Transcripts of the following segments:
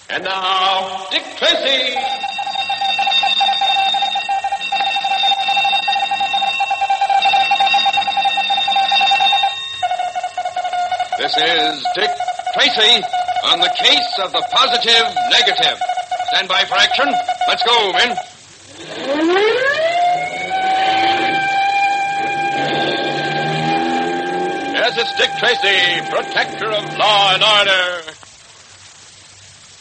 And now, Dick Tracy. This is Dick Tracy on the case of the positive negative. Stand by for action. Let's go, men. Yes, it's Dick Tracy, protector of law and order.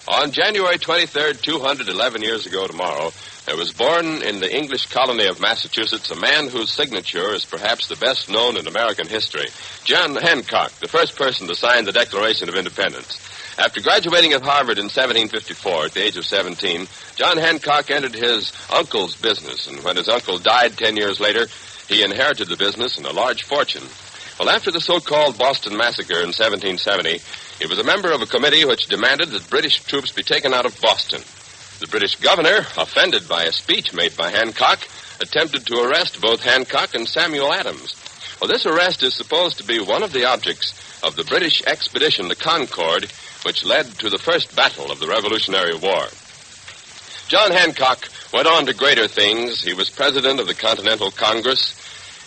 On January 23rd, 211 years ago tomorrow, there was born in the English colony of Massachusetts a man whose signature is perhaps the best known in American history, John Hancock, the first person to sign the Declaration of Independence. After graduating at Harvard in 1754 at the age of 17, John Hancock entered his uncle's business, and when his uncle died 10 years later, he inherited the business and a large fortune. Well, after the so-called Boston Massacre in 1770, he was a member of a committee which demanded that British troops be taken out of Boston. The British governor, offended by a speech made by Hancock, attempted to arrest both Hancock and Samuel Adams. Well, this arrest is supposed to be one of the objects of the British expedition to Concord, which led to the first battle of the Revolutionary War. John Hancock went on to greater things. He was president of the Continental Congress.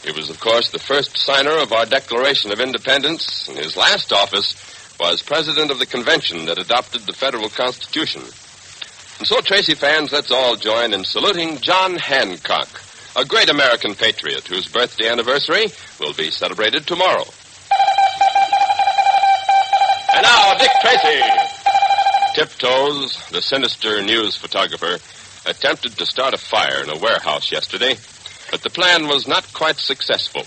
He was, of course, the first signer of our Declaration of Independence, and his last office was president of the convention that adopted the federal Constitution. And so, Tracy fans, let's all join in saluting John Hancock, a great American patriot whose birthday anniversary will be celebrated tomorrow. And now, Dick Tracy. Tiptoes, the sinister news photographer, attempted to start a fire in a warehouse yesterday, but the plan was not quite successful.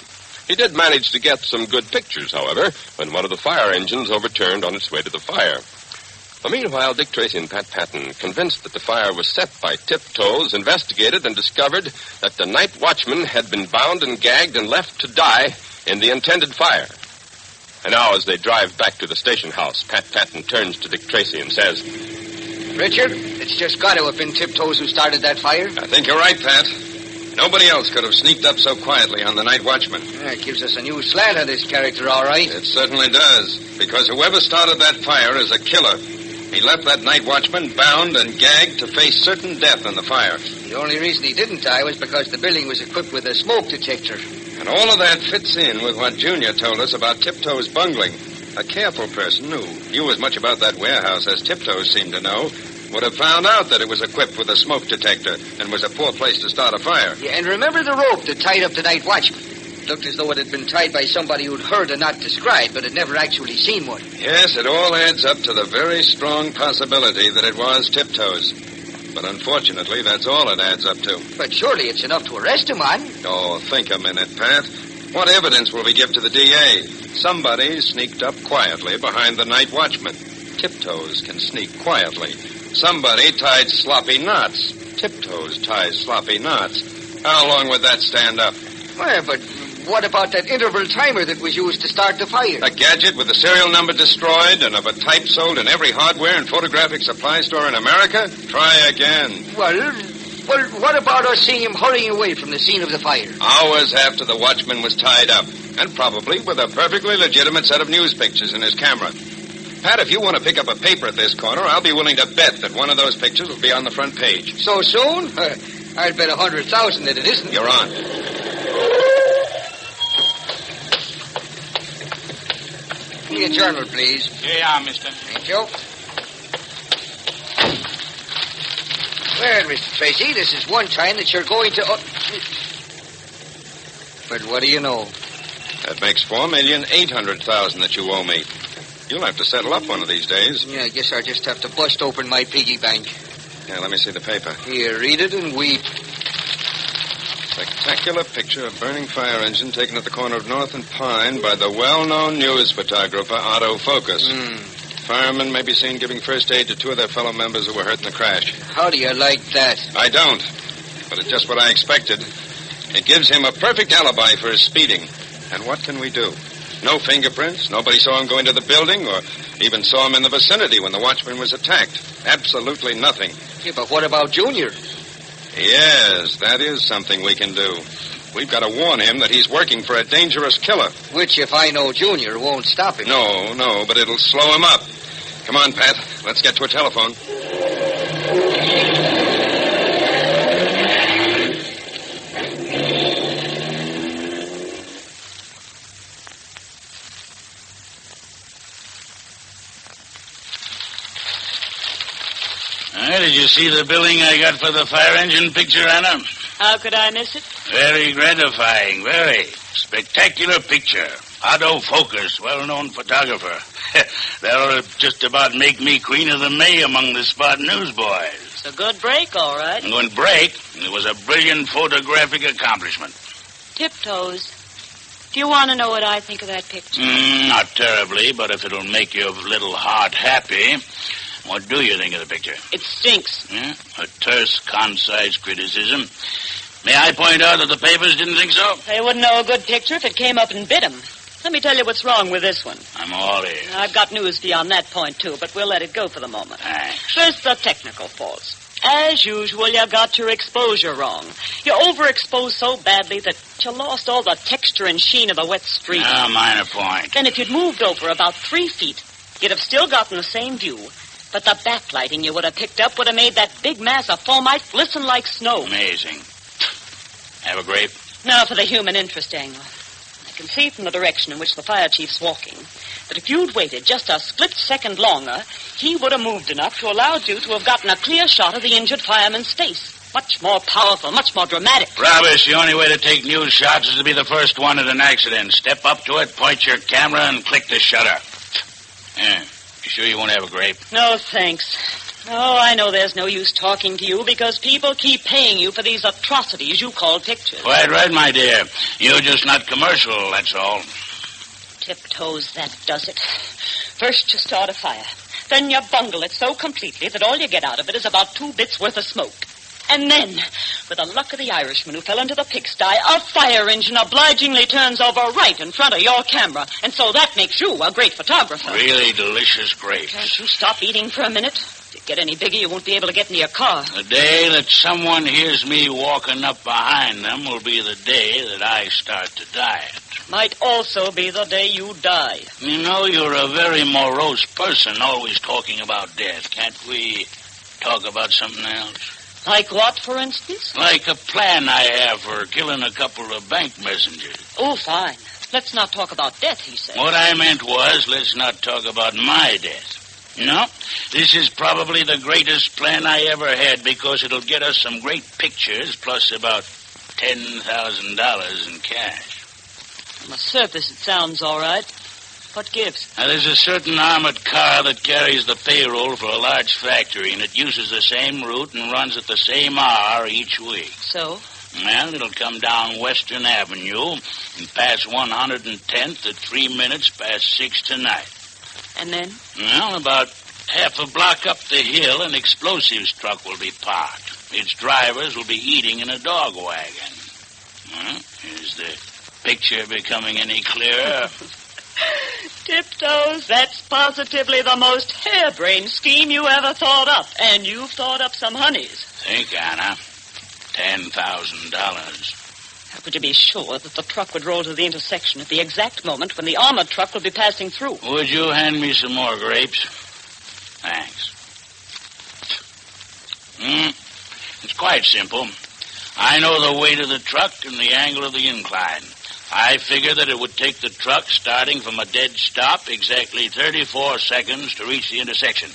He did manage to get some good pictures, however, when one of the fire engines overturned on its way to the fire. Well, meanwhile, Dick Tracy and Pat Patton, convinced that the fire was set by Tiptoes, investigated and discovered that the night watchman had been bound and gagged and left to die in the intended fire. And now, as they drive back to the station house, Pat Patton turns to Dick Tracy and says, Richard, it's just got to have been Tiptoes who started that fire. I think you're right, Pat. Nobody else could have sneaked up so quietly on the night watchman. Yeah, it gives us a new slant on this character, all right. It certainly does, because whoever started that fire is a killer. He left that night watchman bound and gagged to face certain death in the fire. The only reason he didn't die was because the building was equipped with a smoke detector. And all of that fits in with what Junior told us about Tiptoes bungling. A careful person who knew as much about that warehouse as Tiptoes seemed to know would have found out that it was equipped with a smoke detector and was a poor place to start a fire. Yeah, and remember the rope that tied up the night watchman? It looked as though it had been tied by somebody who'd heard and not described, but had never actually seen one. Yes, it all adds up to the very strong possibility that it was Tiptoes. But unfortunately, that's all it adds up to. But surely it's enough to arrest him on. Oh, think a minute, Pat. What evidence will we give to the DA? Somebody sneaked up quietly behind the night watchman. Tiptoes can sneak quietly. Somebody tied sloppy knots. Tiptoes ties sloppy knots. How long would that stand up? Well, but what about that interval timer that was used to start the fire? A gadget with the serial number destroyed and of a type sold in every hardware and photographic supply store in America? Try again. Well, what about us seeing him hurrying away from the scene of the fire? Hours after the watchman was tied up, and probably with a perfectly legitimate set of news pictures in his camera. Pat, if you want to pick up a paper at this corner, I'll be willing to bet that one of those pictures will be on the front page. So soon? I'd bet 100,000 that it isn't. You're on. Give me a journal, please. Here you are, mister. Thank you. Well, Mr. Tracy, this is one time that you're going to... But what do you know? That makes $4,800,000 that you owe me. You'll have to settle up one of these days. Yeah, I guess I'll just have to bust open my piggy bank. Yeah, let me see the paper. Here, read it and weep. Spectacular picture of burning fire engine taken at the corner of North and Pine by the well-known news photographer Otto Focus. Firemen may be seen giving first aid to two of their fellow members who were hurt in the crash. How do you like that? I don't, but it's just what I expected. It gives him a perfect alibi for his speeding. And what can we do? No fingerprints. Nobody saw him go into the building or even saw him in the vicinity when the watchman was attacked. Absolutely nothing. Yeah, but what about Junior? Yes, that is something we can do. We've got to warn him that he's working for a dangerous killer. Which, if I know Junior, won't stop him. No, but it'll slow him up. Come on, Pat. Let's get to a telephone. did you see the billing I got for the fire engine picture, Anna? How could I miss it? Very gratifying, very. Spectacular picture. Otto Focus, well-known photographer. That'll just about make me Queen of the May among the spot newsboys. It's a good break, all right. A good break? It was a brilliant photographic accomplishment. Tiptoes. Do you want to know what I think of that picture? Not terribly, but if it'll make your little heart happy, what do you think of the picture? It stinks. Yeah? A terse, concise criticism. May I point out that the papers didn't think so? They wouldn't know a good picture if it came up and bit them. Let me tell you what's wrong with this one. I'm all ears. I've got news for you on that point, too, but we'll let it go for the moment. Thanks. First, the technical faults. As usual, you got your exposure wrong. You overexposed so badly that you lost all the texture and sheen of the wet street. Minor point. Then if you'd moved over about 3 feet, you'd have still gotten the same view. But the backlighting you would have picked up would have made that big mass of foamite glisten like snow. Amazing. Have a grape? Now for the human interest angle. I can see from the direction in which the fire chief's walking that if you'd waited just a split second longer, he would have moved enough to allow you to have gotten a clear shot of the injured fireman's face. Much more powerful, much more dramatic. Rubbish. The only way to take news shots is to be the first one at an accident. Step up to it, point your camera, and click the shutter. Yeah. You sure you won't have a grape? No, thanks. Oh, I know there's no use talking to you because people keep paying you for these atrocities you call pictures. Quite right, my dear. You're just not commercial, that's all. Tiptoes, that does it. First you start a fire. Then you bungle it so completely that all you get out of it is about 2 bits worth of smoke. And then, with the luck of the Irishman who fell into the pigsty, a fire engine obligingly turns over right in front of your camera. And so that makes you a great photographer. Really delicious grapes. Can't you stop eating for a minute? If you get any bigger, you won't be able to get in your car. The day that someone hears me walking up behind them will be the day that I start to diet. Might also be the day you die. You know, you're a very morose person, always talking about death. Can't we talk about something else? Like what, for instance? Like a plan I have for killing a couple of bank messengers. Oh, fine. Let's not talk about death, he said. What I meant was, let's not talk about my death. No, this is probably the greatest plan I ever had because it'll get us some great pictures plus about $10,000 in cash. On the surface, it sounds all right. What gives? Now, there's a certain armored car that carries the payroll for a large factory, and it uses the same route and runs at the same hour each week. So? Well, it'll come down Western Avenue and pass 110th at 3 minutes past 6 tonight. And then? Well, about half a block up the hill, an explosives truck will be parked. Its drivers will be eating in a dog wagon. Well, is the picture becoming any clearer? Tiptoes, that's positively the most harebrained scheme you ever thought up. And you've thought up some honeys. Think, Anna. $10,000. How could you be sure that the truck would roll to the intersection at the exact moment when the armored truck would be passing through? Would you hand me some more grapes? Thanks. It's quite simple. I know the weight of the truck and the angle of the incline. I figure that it would take the truck, starting from a dead stop, exactly 34 seconds to reach the intersection.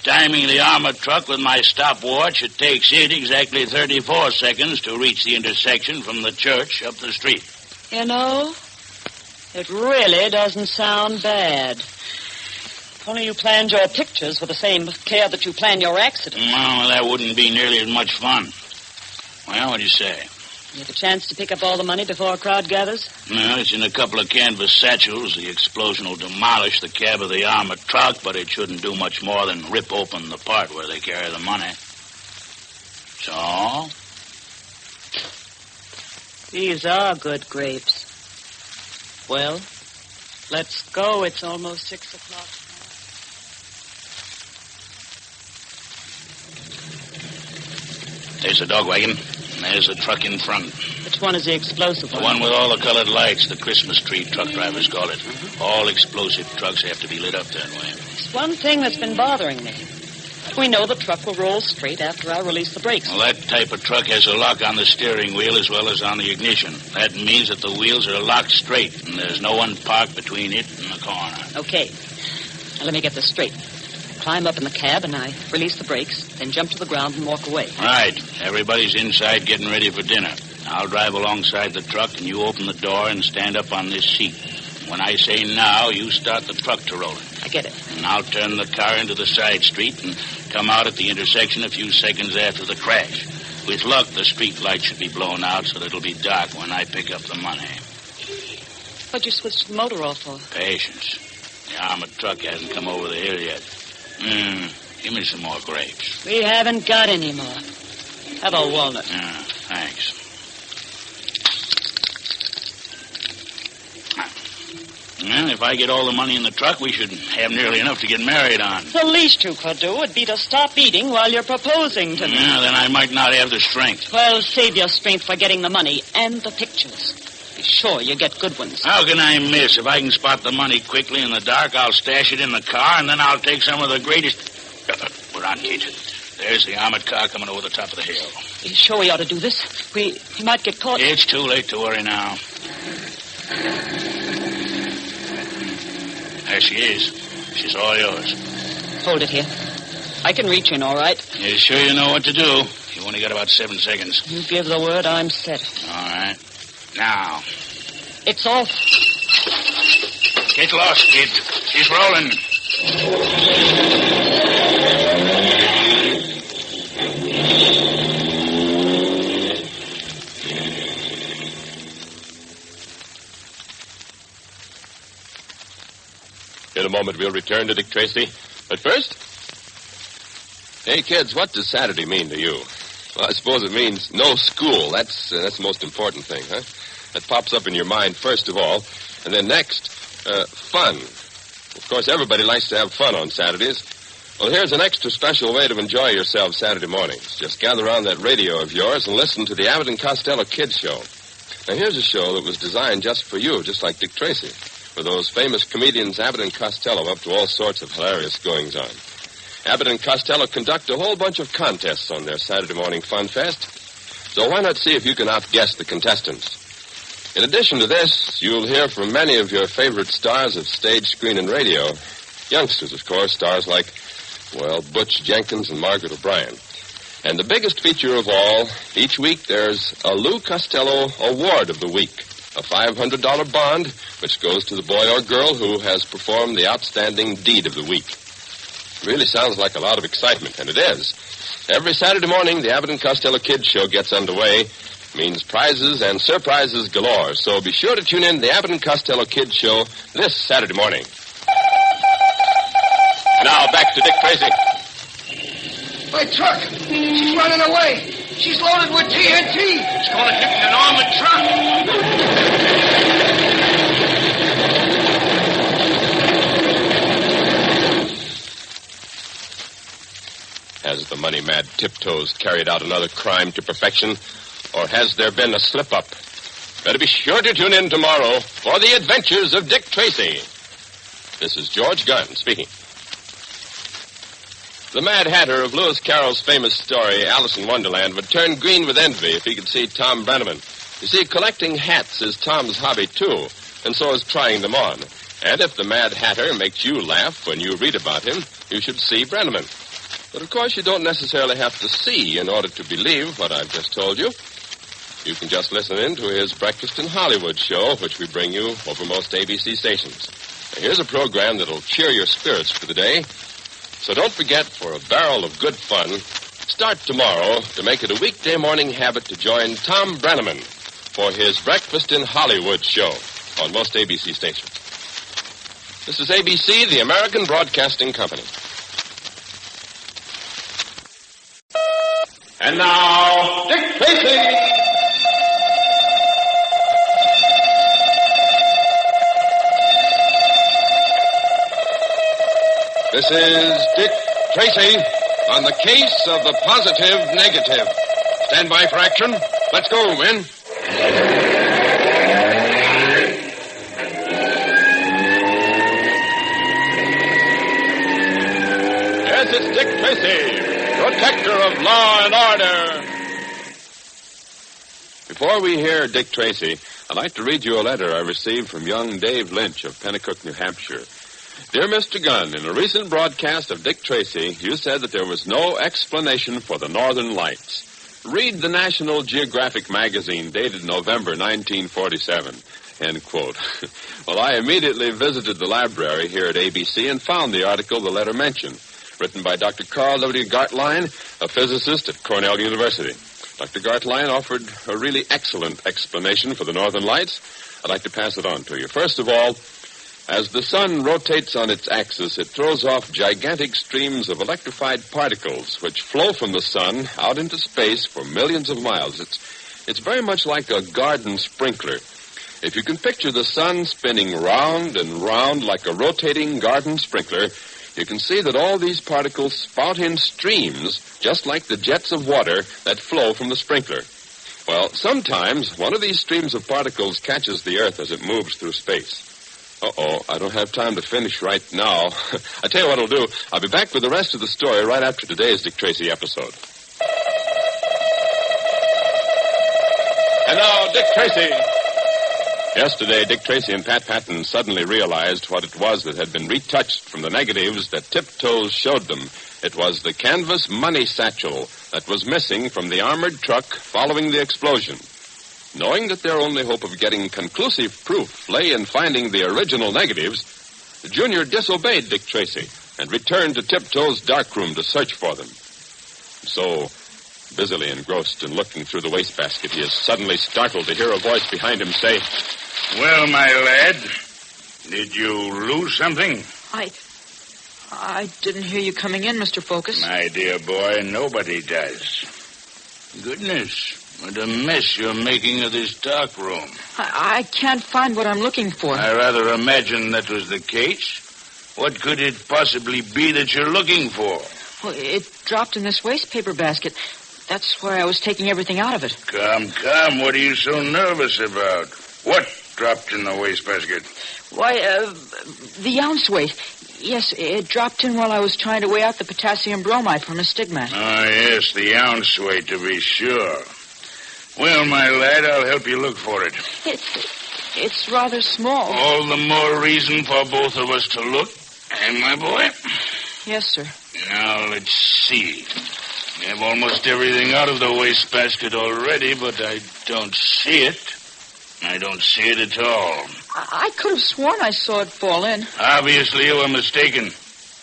Timing the armored truck with my stopwatch, it takes it exactly 34 seconds to reach the intersection from the church up the street. You know, it really doesn't sound bad. If only you planned your pictures with the same care that you plan your accidents. Well, that wouldn't be nearly as much fun. Well, what do you say? You have a chance to pick up all the money before a crowd gathers? No, it's in a couple of canvas satchels. The explosion will demolish the cab of the armored truck, but it shouldn't do much more than rip open the part where they carry the money. So? These are good grapes. Well, let's go. It's almost 6 o'clock. There's the dog wagon. And there's the truck in front. Which one is the explosive one? The one with all the colored lights, the Christmas tree truck drivers call it. All explosive trucks have to be lit up that way. It's one thing that's been bothering me. We know the truck will roll straight after I release the brakes. Well, that type of truck has a lock on the steering wheel as well as on the ignition. That means that the wheels are locked straight, and there's no one parked between it and the corner. Okay. Now, let me get this straight. climb up in the cab, and I release the brakes, then jump to the ground and walk away. Right. Everybody's inside getting ready for dinner. I'll drive alongside the truck, and you open the door and stand up on this seat. When I say now, you start the truck to rolling. I get it. And I'll turn the car into the side street and come out at the intersection a few seconds after the crash. With luck, the street light should be blown out so that it'll be dark when I pick up the money. What'd you switch the motor off for? Patience. The armored truck hasn't come over the hill yet. Give me some more grapes. We haven't got any more. Have a walnut. Thanks. Well, if I get all the money in the truck, we should have nearly enough to get married on. The least you could do would be to stop eating while you're proposing to me. Yeah, then I might not have the strength. Well, save your strength for getting the money and the pictures. Be sure you get good ones. How can I miss? If I can spot the money quickly in the dark, I'll stash it in the car, and then I'll take some of the greatest... We're on, Kate. There's the armored car coming over the top of the hill. Are you sure we ought to do this? We might get caught. It's too late to worry now. There she is. She's all yours. Hold it here. I can reach in, all right. You sure you know what to do? You only got about 7 seconds. You give the word, I'm set. All right. Now. It's off. Get lost, kid. She's rolling. In a moment, we'll return to Dick Tracy. But first... Hey, kids, what does Saturday mean to you? Well, I suppose it means no school. That's the most important thing, huh? That pops up in your mind first of all. And then next, fun. Of course, everybody likes to have fun on Saturdays. Well, here's an extra special way to enjoy yourself Saturday mornings. Just gather around that radio of yours and listen to the Abbott and Costello Kids Show. Now, here's a show that was designed just for you, just like Dick Tracy, with those famous comedians Abbott and Costello up to all sorts of hilarious goings-on. Abbott and Costello conduct a whole bunch of contests on their Saturday morning fun fest, so why not see if you can outguess the contestants? In addition to this, you'll hear from many of your favorite stars of stage, screen, and radio. Youngsters, of course, stars like, well, Butch Jenkins and Margaret O'Brien. And the biggest feature of all, each week there's a Lou Costello Award of the Week, a $500 bond, which goes to the boy or girl who has performed the outstanding deed of the week. It really sounds like a lot of excitement, and it is. Every Saturday morning, the Abbott and Costello Kids Show gets underway. Means prizes and surprises galore. So be sure to tune in to the Abbott and Costello Kids Show this Saturday morning. Now, back to Dick Tracy. My truck! She's running away! She's loaded with TNT! It's going to hit an armored truck! Has the money-mad Tiptoes carried out another crime to perfection, or has there been a slip-up? Better be sure to tune in tomorrow for the adventures of Dick Tracy. This is George Gunn speaking. The Mad Hatter of Lewis Carroll's famous story, Alice in Wonderland, would turn green with envy if he could see Tom Brenneman. You see, collecting hats is Tom's hobby, too, and so is trying them on. And if the Mad Hatter makes you laugh when you read about him, you should see Brenneman. But, of course, you don't necessarily have to see in order to believe what I've just told you. You can just listen in to his Breakfast in Hollywood show, which we bring you over most ABC stations. Now, here's a program that'll cheer your spirits for the day. So don't forget, for a barrel of good fun, start tomorrow to make it a weekday morning habit to join Tom Brenneman for his Breakfast in Hollywood show on most ABC stations. This is ABC, the American Broadcasting Company. And now, Dick Tracy! This is Dick Tracy on the case of the positive negative. Stand by for action. Let's go, men. Yes, it's Dick Tracy, protector of law and order. Before we hear Dick Tracy, I'd like to read you a letter I received from young Dave Lynch of Pennacook, New Hampshire. Dear Mr. Gunn, in a recent broadcast of Dick Tracy, you said that there was no explanation for the Northern Lights. Read the National Geographic magazine dated November 1947. End quote. Well, I immediately visited the library here at ABC and found the article the letter mentioned, written by Dr. Carl W. Gartline, a physicist at Cornell University. Dr. Gartline offered a really excellent explanation for the Northern Lights. I'd like to pass it on to you. First of all, as the sun rotates on its axis, it throws off gigantic streams of electrified particles which flow from the sun out into space for millions of miles. It's very much like a garden sprinkler. If you can picture the sun spinning round and round like a rotating garden sprinkler, you can see that all these particles spout in streams, just like the jets of water that flow from the sprinkler. Well, sometimes one of these streams of particles catches the Earth as it moves through space. Uh-oh, I don't have time to finish right now. I tell you what I'll do. I'll be back with the rest of the story right after today's Dick Tracy episode. And now, Dick Tracy. Yesterday, Dick Tracy and Pat Patton suddenly realized what it was that had been retouched from the negatives that Tiptoes showed them. It was the canvas money satchel that was missing from the armored truck following the explosion. Knowing that their only hope of getting conclusive proof lay in finding the original negatives, the Junior disobeyed Dick Tracy and returned to Tiptoe's darkroom to search for them. So, busily engrossed in looking through the wastebasket, he is suddenly startled to hear a voice behind him say, "Well, my lad, did you lose something?" I didn't hear you coming in, Mr. Focus. My dear boy, nobody does. Goodness, what a mess you're making of this dark room. I can't find what I'm looking for. I rather imagine that was the case. What could it possibly be that you're looking for? Well, it dropped in this waste paper basket. That's why I was taking everything out of it. Come, what are you so nervous about? What dropped in the wastebasket? Why, the ounce weight. Yes, it dropped in while I was trying to weigh out the potassium bromide from a stigmat. Ah, yes, the ounce weight, to be sure. Well, my lad, I'll help you look for it. It's rather small. All the more reason for both of us to look. And, my boy? Yes, sir. Now, let's see. We have almost everything out of the wastebasket already, but I don't see it. I don't see it at all. I could have sworn I saw it fall in. Obviously, you were mistaken.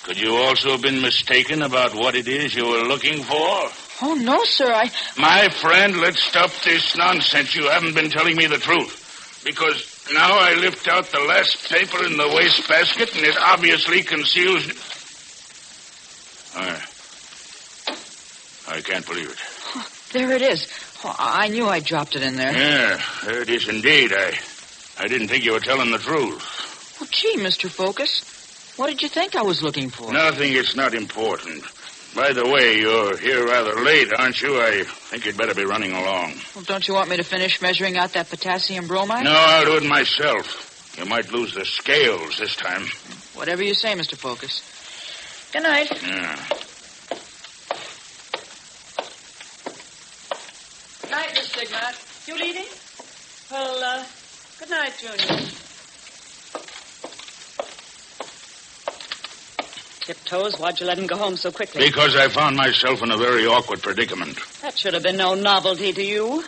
Could you also have been mistaken about what it is you were looking for? Oh, no, sir, My friend, let's stop this nonsense. You haven't been telling me the truth. Because now I lift out the last paper in the wastebasket, and it obviously conceals... I can't believe it. Oh, there it is. Oh, I knew I dropped it in there. Yeah, there it is indeed. I didn't think you were telling the truth. Well, gee, Mr. Focus, what did you think I was looking for? Nothing. It's not important. By the way, you're here rather late, aren't you? I think you'd better be running along. Well, don't you want me to finish measuring out that potassium bromide? No, I'll do it myself. You might lose the scales this time. Whatever you say, Mr. Focus. Good night. Yeah. Good night, Miss Stigmat. You leaving? Well, good night, Junior. Tiptoes, why'd you let him go home so quickly? Because I found myself in a very awkward predicament. That should have been no novelty to you.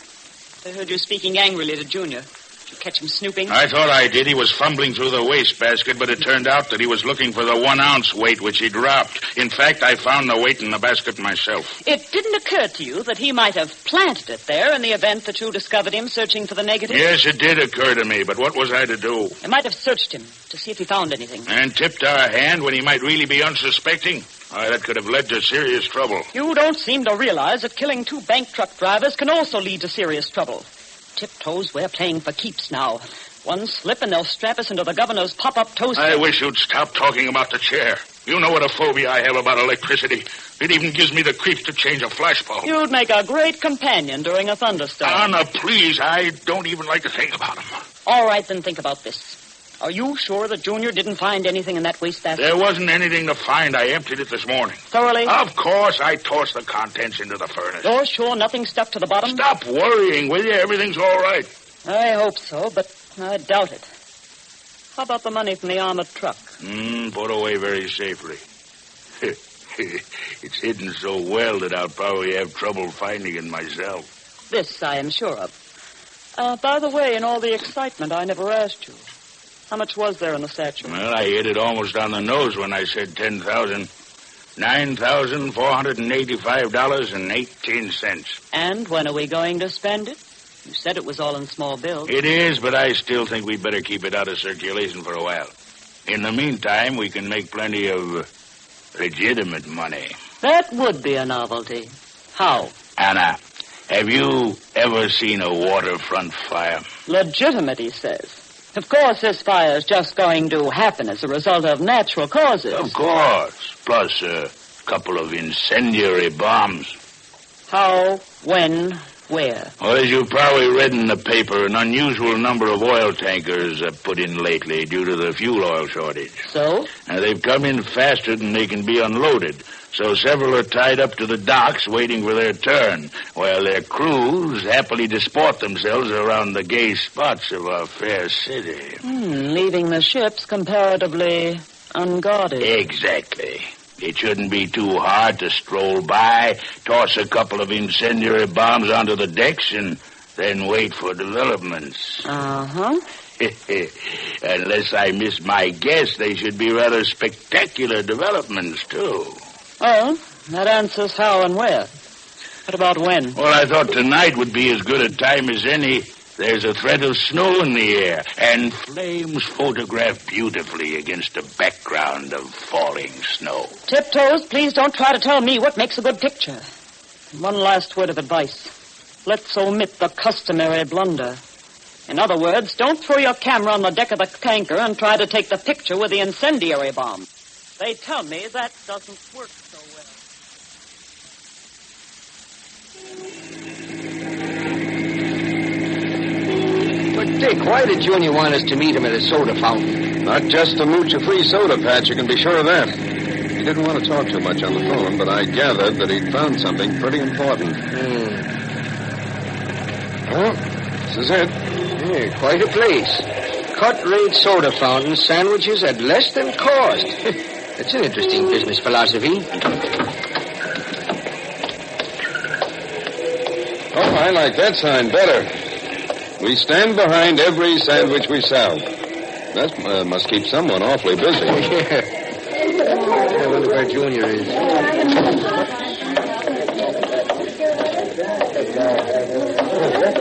I heard you speaking angrily to Junior. Did you catch him snooping? I thought I did. He was fumbling through the wastebasket, but it turned out that he was looking for the 1 ounce weight which he dropped. In fact, I found the weight in the basket myself. It didn't occur to you that he might have planted it there in the event that you discovered him searching for the negative? Yes, it did occur to me, but what was I to do? You might have searched him to see if he found anything. And tipped our hand when he might really be unsuspecting? Why, that could have led to serious trouble. You don't seem to realize that killing 2 bank truck drivers can also lead to serious trouble. Tiptoes, we're playing for keeps now. One slip and they'll strap us into the governor's pop-up toaster. I wish you'd stop talking about the chair. You know what a phobia I have about electricity. It even gives me the creeps to change a flashbulb. You'd make a great companion during a thunderstorm. Anna, please, I don't even like to think about him. All right, then think about this. Are you sure that Junior didn't find anything in that wastebasket? There wasn't anything to find. I emptied it this morning. Thoroughly? Of course. I tossed the contents into the furnace. You're sure nothing stuck to the bottom? Stop worrying, will you? Everything's all right. I hope so, but I doubt it. How about the money from the armored truck? Put away very safely. It's hidden so well that I'll probably have trouble finding it myself. This I am sure of. By the way, in all the excitement, I never asked you. How much was there in the satchel? Well, I hit it almost on the nose when I said 10,000. $9,485.18. And when are we going to spend it? You said it was all in small bills. It is, but I still think we better keep it out of circulation for a while. In the meantime, we can make plenty of legitimate money. That would be a novelty. How? Anna, have you ever seen a waterfront fire? Legitimate, he says. Of course, this fire's just going to happen as a result of natural causes. Of course. Plus a couple of incendiary bombs. How? When? Where? Well, as you've probably read in the paper, an unusual number of oil tankers are put in lately due to the fuel oil shortage. So? Now, they've come in faster than they can be unloaded. So several are tied up to the docks waiting for their turn, while their crews happily disport themselves around the gay spots of our fair city. Leaving the ships comparatively unguarded. Exactly. It shouldn't be too hard to stroll by, toss a couple of incendiary bombs onto the decks, and then wait for developments. Uh-huh. Unless I miss my guess, they should be rather spectacular developments, too. Well, that answers how and where. What about when? Well, I thought tonight would be as good a time as any. There's a threat of snow in the air, and flames photographed beautifully against a background of falling snow. Tiptoes, please don't try to tell me what makes a good picture. One last word of advice. Let's omit the customary blunder. In other words, don't throw your camera on the deck of the tanker and try to take the picture with the incendiary bomb. They tell me that doesn't work so well. But, Dick, why did Junior want us to meet him at a soda fountain? Not just to mooch a free soda patch, you can be sure of that. He didn't want to talk too much on the phone, but I gathered that he'd found something pretty important. Well, this is it. Yeah, quite a place. Cut-rate soda fountain, sandwiches at less than cost. That's an interesting business philosophy. Oh, I like that sign better. We stand behind every sandwich we sell. That must keep someone awfully busy. Yeah. I wonder where Junior is.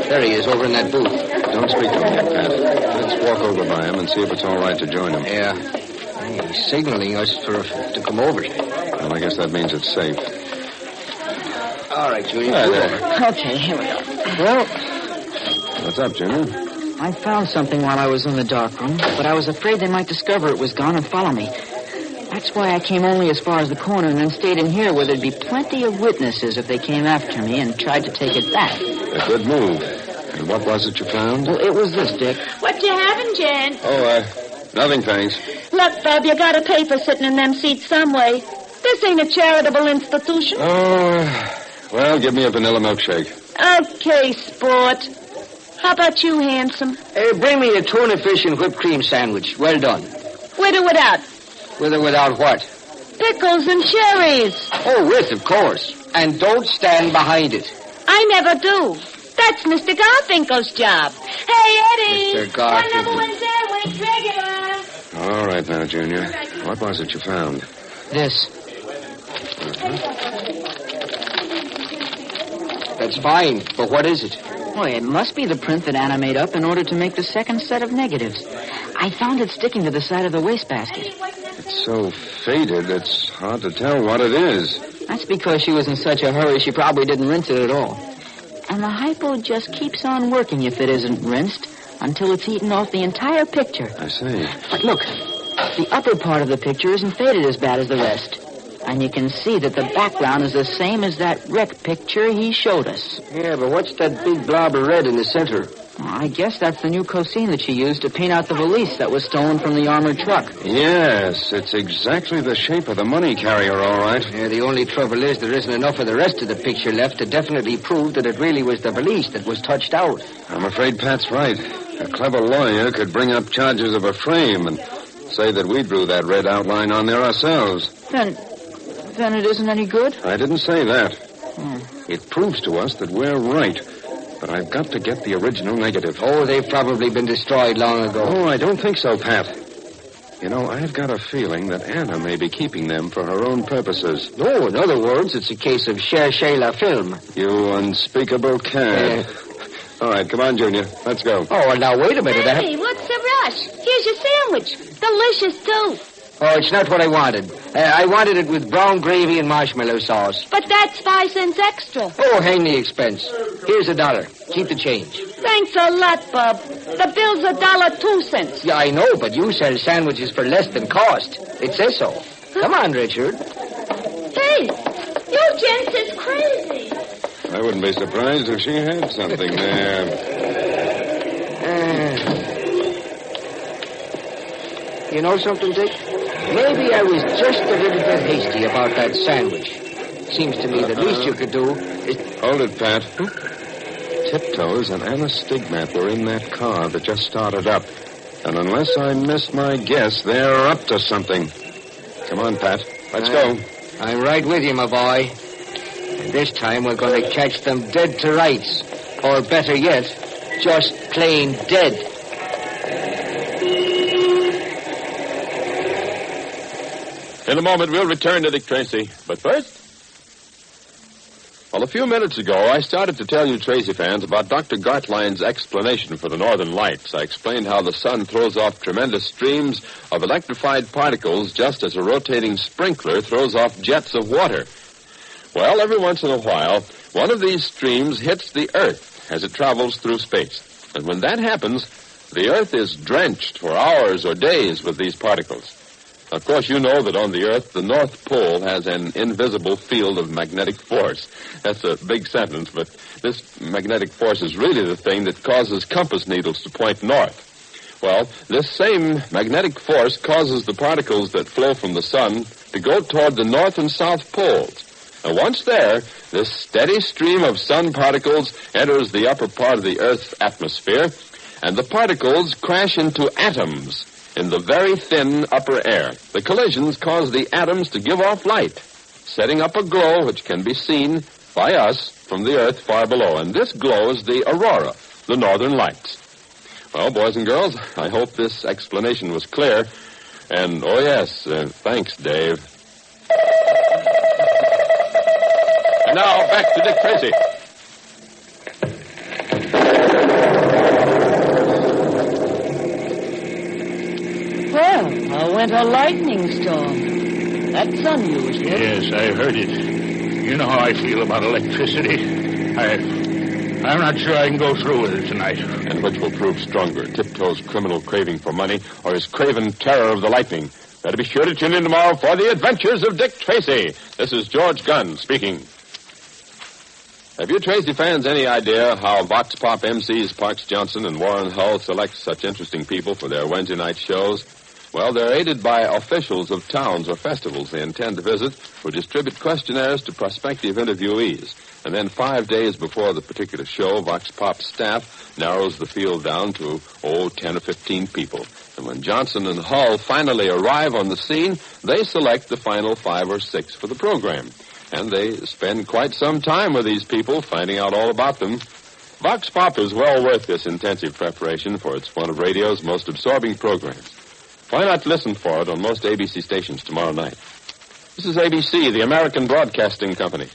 There he is, over in that booth. Don't speak to him yet, Pat. Let's walk over by him and see if it's all right to join him. Yeah. He's signaling us to come over. Well, I guess that means it's safe. All right, Junior. Hi there. Okay, here we go. Well, What's up, Junior? I found something while I was in the darkroom, but I was afraid they might discover it was gone and follow me. That's why I came only as far as the corner and then stayed in here where there'd be plenty of witnesses if they came after me and tried to take it back. A good move. And what was it you found? Well, it was this, Dick. What you having, Jan? Oh, nothing, thanks. Look, Bob, you got a paper sitting in them seats some way. This ain't a charitable institution. Oh, well, give me a vanilla milkshake. Okay, sport. How about you, handsome? bring me a tuna fish and whipped cream sandwich. Well done. With or without? With or without what? Pickles and cherries. Oh, with, of course. And don't stand behind it. I never do. That's Mr. Garfinkel's job. Hey, Eddie. Mr. Garfinkel. One number 1 sandwich, regular. All right now, Junior. What was it you found? This. That's fine, but what is it? Boy, it must be the print that Anna made up in order to make the second set of negatives. I found it sticking to the side of the wastebasket. It's so faded, it's hard to tell what it is. That's because she was in such a hurry, she probably didn't rinse it at all. And the hypo just keeps on working if it isn't rinsed until it's eaten off the entire picture. I see. But look, the upper part of the picture isn't faded as bad as the rest. And you can see that the background is the same as that wreck picture he showed us. Yeah, but what's that big blob of red in the center? Well, I guess that's the new cosine that she used to paint out the valise that was stolen from the armored truck. Yes, it's exactly the shape of the money carrier, all right. Yeah, the only trouble is there isn't enough of the rest of the picture left to definitely prove that it really was the valise that was touched out. I'm afraid Pat's right. A clever lawyer could bring up charges of a frame and say that we drew that red outline on there ourselves. Then it isn't any good? I didn't say that. It proves to us that we're right. But I've got to get the original negative. Oh, they've probably been destroyed long ago. Oh, I don't think so, Pat. You know, I've got a feeling that Anna may be keeping them for her own purposes. No, in other words, it's a case of cherchez la film. You unspeakable cad. All right, come on, Junior. Let's go. Oh, well, now, wait a minute. Hey, what's the rush? Here's your sandwich. Delicious, too. Oh, it's not what I wanted. I wanted it with brown gravy and marshmallow sauce. But that's 5 cents extra. Oh, hang the expense. Here's $1. Keep the change. Thanks a lot, Bub. The bill's $1.02. Yeah, I know, but you sell sandwiches for less than cost. It says so. Come on, Richard. Hey, you gents is crazy. I wouldn't be surprised if she had something there. You know something, Dick? Maybe I was just a little bit hasty about that sandwich. Seems to me the least you could do is... Hold it, Pat. Tiptoes and Anna Stigmat were in that car that just started up. And unless I missed my guess, they're up to something. Come on, Pat. Let's go. I'm right with you, my boy. And this time we're going to catch them dead to rights. Or better yet, just plain dead. In a moment, we'll return to Dick Tracy. But first... Well, a few minutes ago, I started to tell you Tracy fans about Dr. Gartline's explanation for the northern lights. I explained how the sun throws off tremendous streams of electrified particles just as a rotating sprinkler throws off jets of water. Well, every once in a while, one of these streams hits the Earth as it travels through space. And when that happens, the Earth is drenched for hours or days with these particles. Of course, you know that on the Earth, the North Pole has an invisible field of magnetic force. That's a big sentence, but this magnetic force is really the thing that causes compass needles to point north. Well, this same magnetic force causes the particles that flow from the sun to go toward the North and South poles. And once there, this steady stream of sun particles enters the upper part of the Earth's atmosphere, and the particles crash into atoms in the very thin upper air. The collisions cause the atoms to give off light, setting up a glow which can be seen by us from the Earth far below. And this glow is the aurora, the northern lights. Well, boys and girls, I hope this explanation was clear. And, oh yes, thanks, Dave. And now, back to Dick Tracy. Well, a winter lightning storm. That's unusual. Yes, I heard it. You know how I feel about electricity. I'm not sure I can go through with it tonight. And which will prove stronger, Tiptoe's criminal craving for money or his craven terror of the lightning? Better be sure to tune in tomorrow for the adventures of Dick Tracy. This is George Gunn speaking. Have you Tracy fans any idea how Vox Pop MCs Parks Johnson and Warren Hull select such interesting people for their Wednesday night shows? Well, they're aided by officials of towns or festivals they intend to visit who distribute questionnaires to prospective interviewees. And then 5 days before the particular show, Vox Pop staff narrows the field down to, 10 or 15 people. And when Johnson and Hull finally arrive on the scene, they select the final 5 or 6 for the program. And they spend quite some time with these people, finding out all about them. Vox Pop is well worth this intensive preparation, for it's one of radio's most absorbing programs. Why not listen for it on most ABC stations tomorrow night? This is ABC, the American Broadcasting Company.